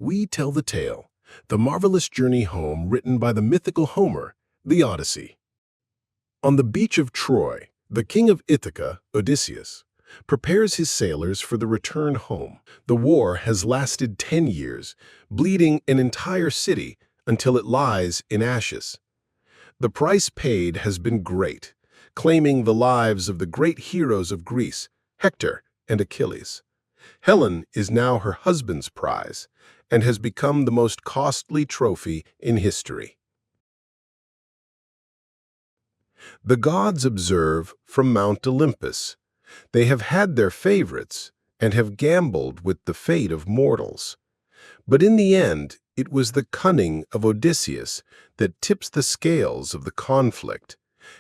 we tell the tale, the marvelous journey home written by the mythical Homer, the Odyssey. On the beach of Troy, the king of Ithaca, Odysseus, prepares his sailors for the return home. The war has lasted 10 years, bleeding an entire city until it lies in ashes. The price paid has been great, claiming the lives of the great heroes of Greece, Hector and Achilles. Helen is now her husband's prize and has become the most costly trophy in history. The gods observe from Mount Olympus. They have had their favorites and have gambled with the fate of mortals. But in the end, it was the cunning of Odysseus that tips the scales of the conflict,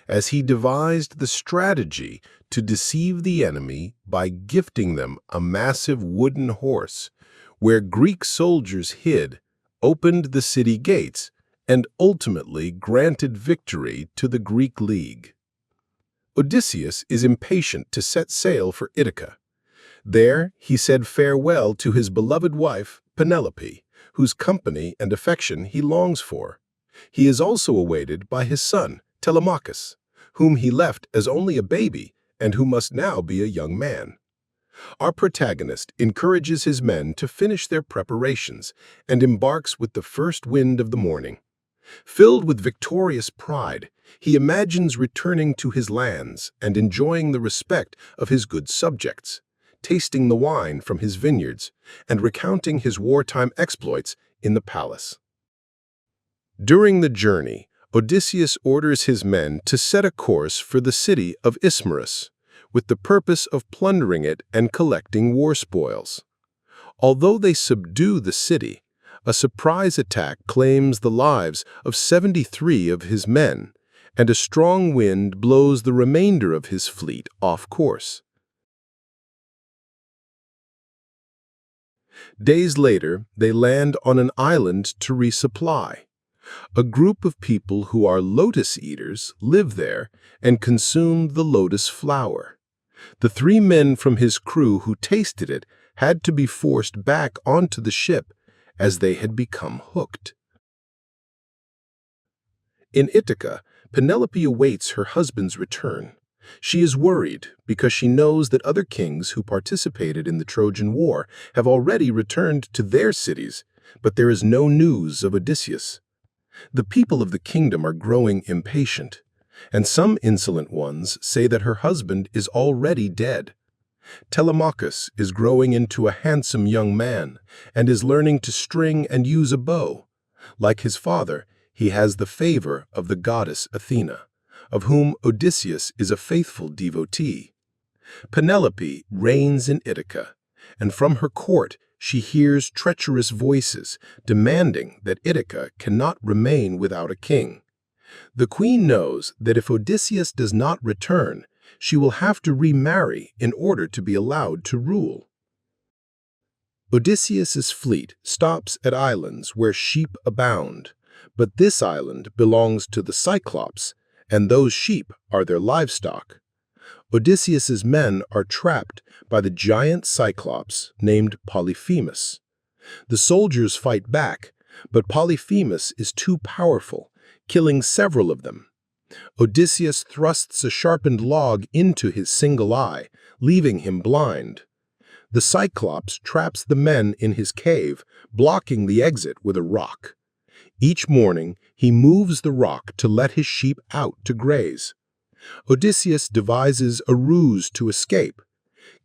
as he devised the strategy to deceive the enemy by gifting them a massive wooden horse, where Greek soldiers hid, opened the city gates, and ultimately granted victory to the Greek League. Odysseus is impatient to set sail for Ithaca. There he said farewell to his beloved wife, Penelope, whose company and affection he longs for. He is also awaited by his son, Telemachus, whom he left as only a baby and who must now be a young man. Our protagonist encourages his men to finish their preparations and embarks with the first wind of the morning. Filled with victorious pride, he imagines returning to his lands and enjoying the respect of his good subjects, tasting the wine from his vineyards, and recounting his wartime exploits in the palace. During the journey, Odysseus orders his men to set a course for the city of Ismarus, with the purpose of plundering it and collecting war spoils. Although they subdue the city, a surprise attack claims the lives of 73 of his men, and a strong wind blows the remainder of his fleet off course. Days later, they land on an island to resupply. A group of people who are lotus eaters live there and consume the lotus flower. The 3 men from his crew who tasted it had to be forced back onto the ship as they had become hooked. In Ithaca, Penelope awaits her husband's return. She is worried because she knows that other kings who participated in the Trojan War have already returned to their cities, but there is no news of Odysseus. The people of the kingdom are growing impatient, and some insolent ones say that her husband is already dead. Telemachus is growing into a handsome young man and is learning to string and use a bow. Like his father, he has the favor of the goddess Athena, of whom Odysseus is a faithful devotee. Penelope reigns in Ithaca, and from her court she hears treacherous voices demanding that Ithaca cannot remain without a king. The queen knows that if Odysseus does not return, she will have to remarry in order to be allowed to rule. Odysseus's fleet stops at islands where sheep abound, but this island belongs to the Cyclops, and those sheep are their livestock. Odysseus's men are trapped by the giant Cyclops named Polyphemus. The soldiers fight back, but Polyphemus is too powerful, killing several of them. Odysseus thrusts a sharpened log into his single eye, leaving him blind. The Cyclops traps the men in his cave, blocking the exit with a rock. Each morning, he moves the rock to let his sheep out to graze. Odysseus devises a ruse to escape,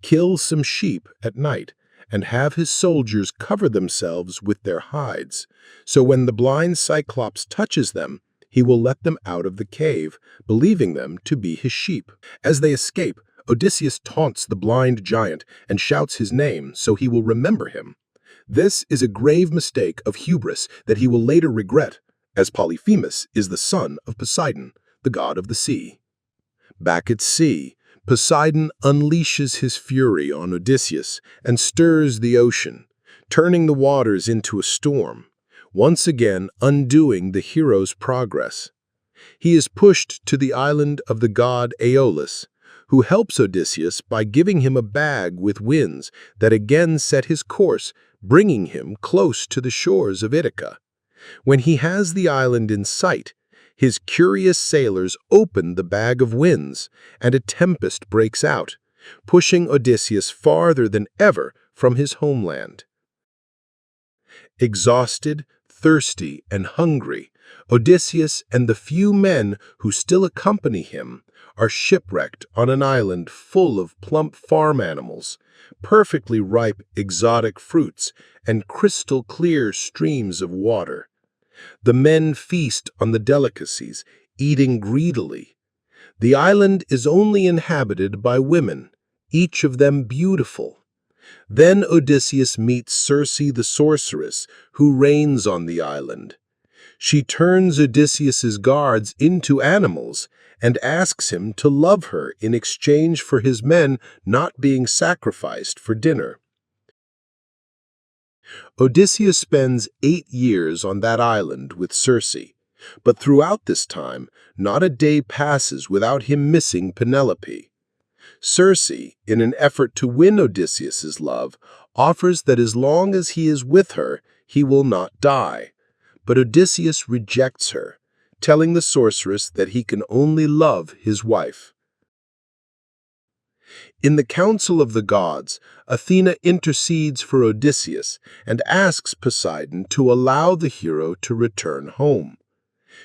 kills some sheep at night, and have his soldiers cover themselves with their hides, so when the blind Cyclops touches them, he will let them out of the cave, believing them to be his sheep. As they escape, Odysseus taunts the blind giant and shouts his name so he will remember him. This is a grave mistake of hubris that he will later regret, as Polyphemus is the son of Poseidon, the god of the sea. Back at sea, Poseidon unleashes his fury on Odysseus and stirs the ocean, turning the waters into a storm, once again undoing the hero's progress. He is pushed to the island of the god Aeolus, who helps Odysseus by giving him a bag with winds that again set his course bringing him close to the shores of Ithaca. When he has the island in sight, his curious sailors open the bag of winds, and a tempest breaks out, pushing Odysseus farther than ever from his homeland. Exhausted, thirsty, and hungry, Odysseus and the few men who still accompany him are shipwrecked on an island full of plump farm animals, perfectly ripe exotic fruits, and crystal-clear streams of water. The men feast on the delicacies, eating greedily. The island is only inhabited by women, each of them beautiful. Then Odysseus meets Circe the sorceress, who reigns on the island. She turns Odysseus's guards into animals and asks him to love her in exchange for his men not being sacrificed for dinner. Odysseus spends 8 years on that island with Circe, but throughout this time, not a day passes without him missing Penelope. Circe, in an effort to win Odysseus's love, offers that as long as he is with her, he will not die. But Odysseus rejects her, telling the sorceress that he can only love his wife. In the Council of the Gods, Athena intercedes for Odysseus and asks Poseidon to allow the hero to return home.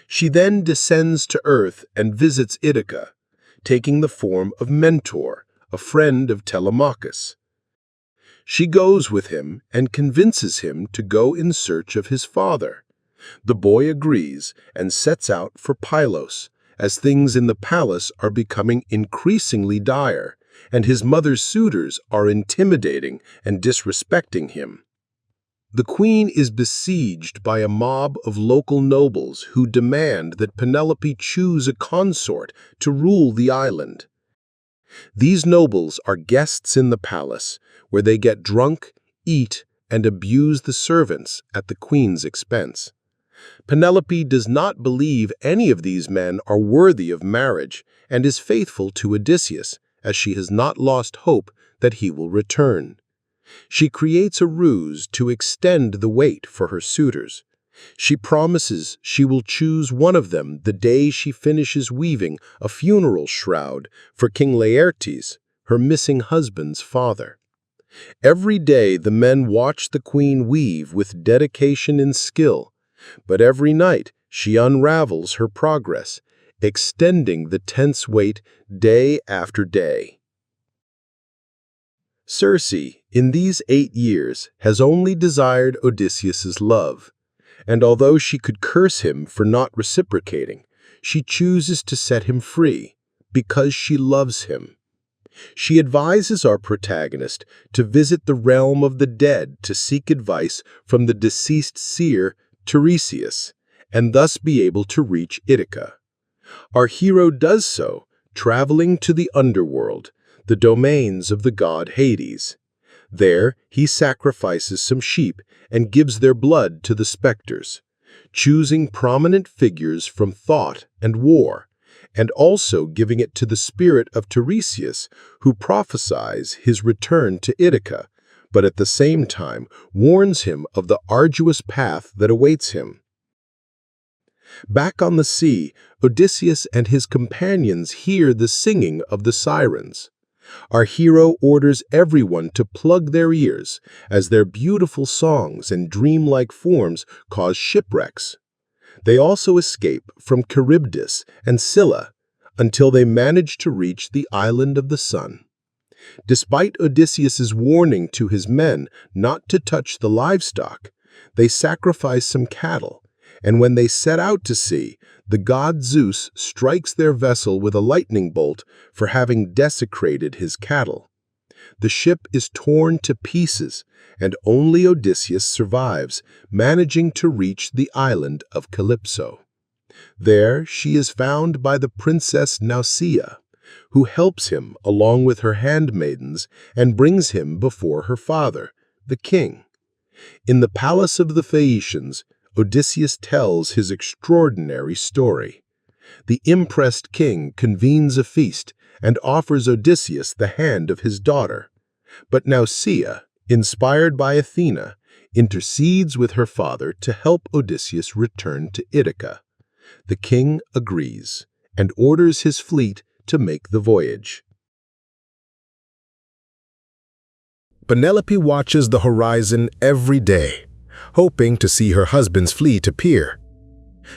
She then descends to earth and visits Ithaca, taking the form of Mentor, a friend of Telemachus. She goes with him and convinces him to go in search of his father. The boy agrees and sets out for Pylos, as things in the palace are becoming increasingly dire, and his mother's suitors are intimidating and disrespecting him. The queen is besieged by a mob of local nobles who demand that Penelope choose a consort to rule the island. These nobles are guests in the palace, where they get drunk, eat, and abuse the servants at the queen's expense. Penelope does not believe any of these men are worthy of marriage and is faithful to Odysseus, as she has not lost hope that he will return. She creates a ruse to extend the wait for her suitors. She promises she will choose one of them the day she finishes weaving a funeral shroud for King Laertes, her missing husband's father. Every day the men watch the queen weave with dedication and skill, but every night she unravels her progress, extending the tense wait day after day. Circe, in these 8 years, has only desired Odysseus's love, and although she could curse him for not reciprocating, she chooses to set him free because she loves him. She advises our protagonist to visit the realm of the dead to seek advice from the deceased seer Tiresias, and thus be able to reach Ithaca. Our hero does so, traveling to the underworld, the domains of the god Hades. There, he sacrifices some sheep and gives their blood to the specters, choosing prominent figures from thought and war, and also giving it to the spirit of Tiresias, who prophesies his return to Ithaca, but at the same time warns him of the arduous path that awaits him. Back on the sea, Odysseus and his companions hear the singing of the Sirens. Our hero orders everyone to plug their ears, as their beautiful songs and dreamlike forms cause shipwrecks. They also escape from Charybdis and Scylla until they manage to reach the island of the sun. Despite Odysseus's warning to his men not to touch the livestock, they sacrifice some cattle, and when they set out to sea, the god Zeus strikes their vessel with a lightning bolt for having desecrated his cattle. The ship is torn to pieces, and only Odysseus survives, managing to reach the island of Calypso. There, she is found by the princess Nausea, who helps him along with her handmaidens and brings him before her father, the king. In the palace of the Phaeacians, Odysseus tells his extraordinary story. The impressed king convenes a feast and offers Odysseus the hand of his daughter. But Nausea, inspired by Athena, intercedes with her father to help Odysseus return to Ithaca. The king agrees and orders his fleet to make the voyage. Penelope watches the horizon every day, hoping to see her husband's fleet appear.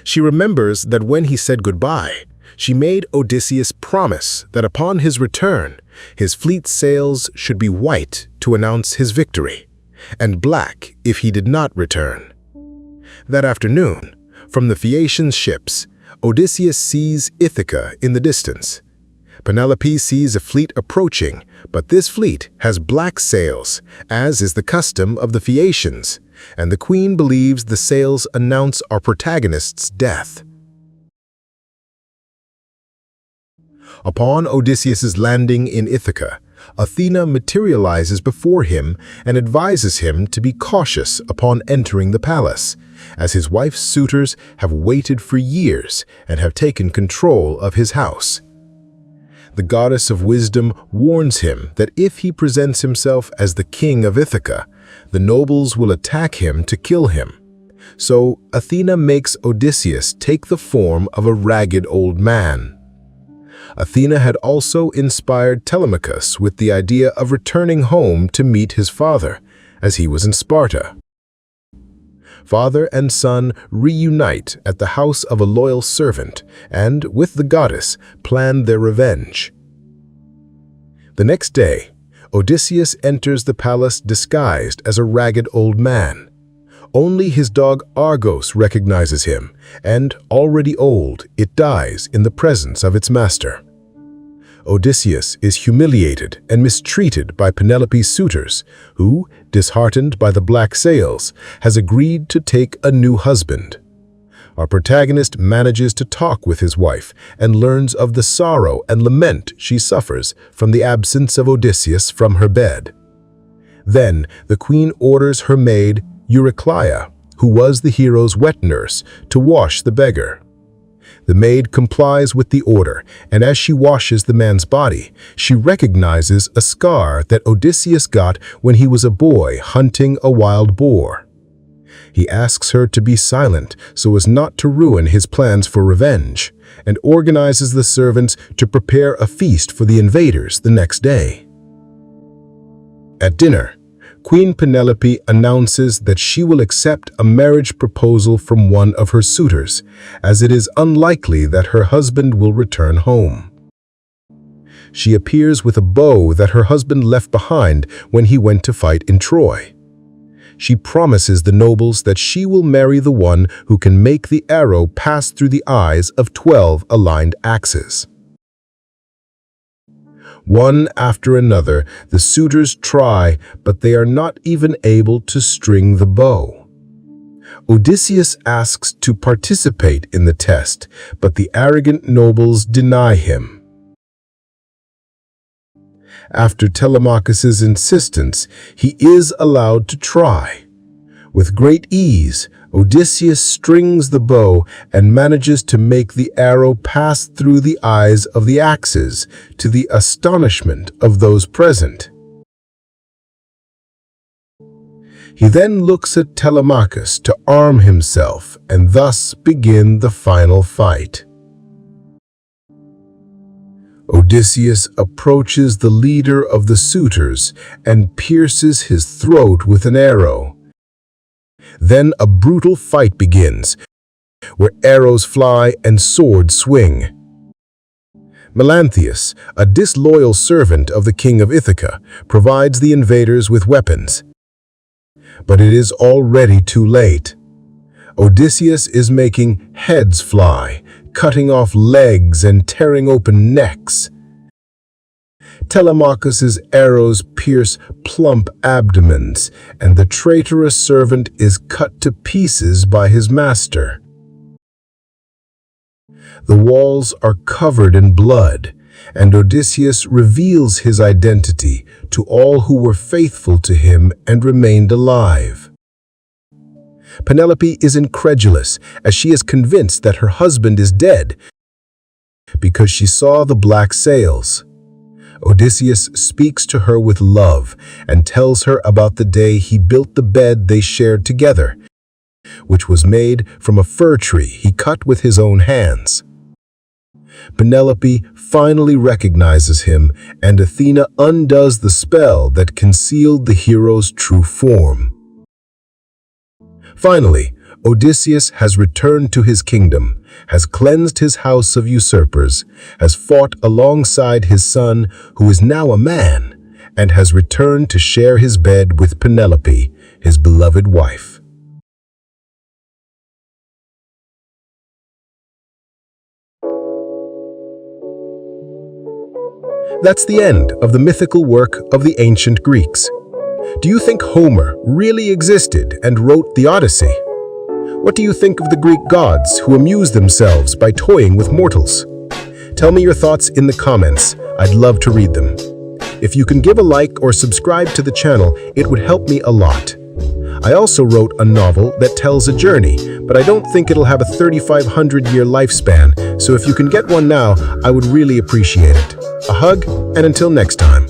She remembers that when he said goodbye, she made Odysseus promise that upon his return, his fleet's sails should be white to announce his victory, and black if he did not return. That afternoon, from the Phaeacian ships, Odysseus sees Ithaca in the distance. Penelope sees a fleet approaching, but this fleet has black sails, as is the custom of the Phaeacians, and the queen believes the sails announce our protagonist's death. Upon Odysseus's landing in Ithaca, Athena materializes before him and advises him to be cautious upon entering the palace, as his wife's suitors have waited for years and have taken control of his house. The goddess of wisdom warns him that if he presents himself as the king of Ithaca, the nobles will attack him to kill him. So Athena makes Odysseus take the form of a ragged old man. Athena had also inspired Telemachus with the idea of returning home to meet his father, as he was in Sparta. Father and son reunite at the house of a loyal servant and, with the goddess, plan their revenge. The next day, Odysseus enters the palace disguised as a ragged old man. Only his dog Argos recognizes him, and, already old, it dies in the presence of its master. Odysseus is humiliated and mistreated by Penelope's suitors, who, disheartened by the black sails, has agreed to take a new husband. Our protagonist manages to talk with his wife and learns of the sorrow and lament she suffers from the absence of Odysseus from her bed. Then the queen orders her maid, Eurycleia, who was the hero's wet nurse, to wash the beggar. The maid complies with the order, and as she washes the man's body, she recognizes a scar that Odysseus got when he was a boy hunting a wild boar. He asks her to be silent so as not to ruin his plans for revenge, and organizes the servants to prepare a feast for the invaders the next day. At dinner, Queen Penelope announces that she will accept a marriage proposal from one of her suitors, as it is unlikely that her husband will return home. She appears with a bow that her husband left behind when he went to fight in Troy. She promises the nobles that she will marry the one who can make the arrow pass through the eyes of 12 aligned axes. One after another, the suitors try, but they are not even able to string the bow. Odysseus asks to participate in the test, but the arrogant nobles deny him. After Telemachus's insistence, he is allowed to try. With great ease, Odysseus strings the bow and manages to make the arrow pass through the eyes of the axes, to the astonishment of those present. He then looks at Telemachus to arm himself and thus begin the final fight. Odysseus approaches the leader of the suitors and pierces his throat with an arrow. Then a brutal fight begins, where arrows fly and swords swing. Melanthius, a disloyal servant of the king of Ithaca, provides the invaders with weapons. But it is already too late. Odysseus is making heads fly, cutting off legs and tearing open necks. Telemachus's arrows pierce plump abdomens, and the traitorous servant is cut to pieces by his master. The walls are covered in blood, and Odysseus reveals his identity to all who were faithful to him and remained alive. Penelope is incredulous, as she is convinced that her husband is dead because she saw the black sails. Odysseus speaks to her with love and tells her about the day he built the bed they shared together, which was made from a fir tree he cut with his own hands. Penelope finally recognizes him, and Athena undoes the spell that concealed the hero's true form. Finally, Odysseus has returned to his kingdom, has cleansed his house of usurpers, has fought alongside his son, who is now a man, and has returned to share his bed with Penelope, his beloved wife. That's the end of the mythical work of the ancient Greeks. Do you think Homer really existed and wrote the Odyssey? What do you think of the Greek gods who amuse themselves by toying with mortals? Tell me your thoughts in the comments. I'd love to read them. If you can give a like or subscribe to the channel, it would help me a lot. I also wrote a novel that tells a journey, but I don't think it'll have a 3,500-year lifespan, so if you can get one now, I would really appreciate it. A hug, and until next time.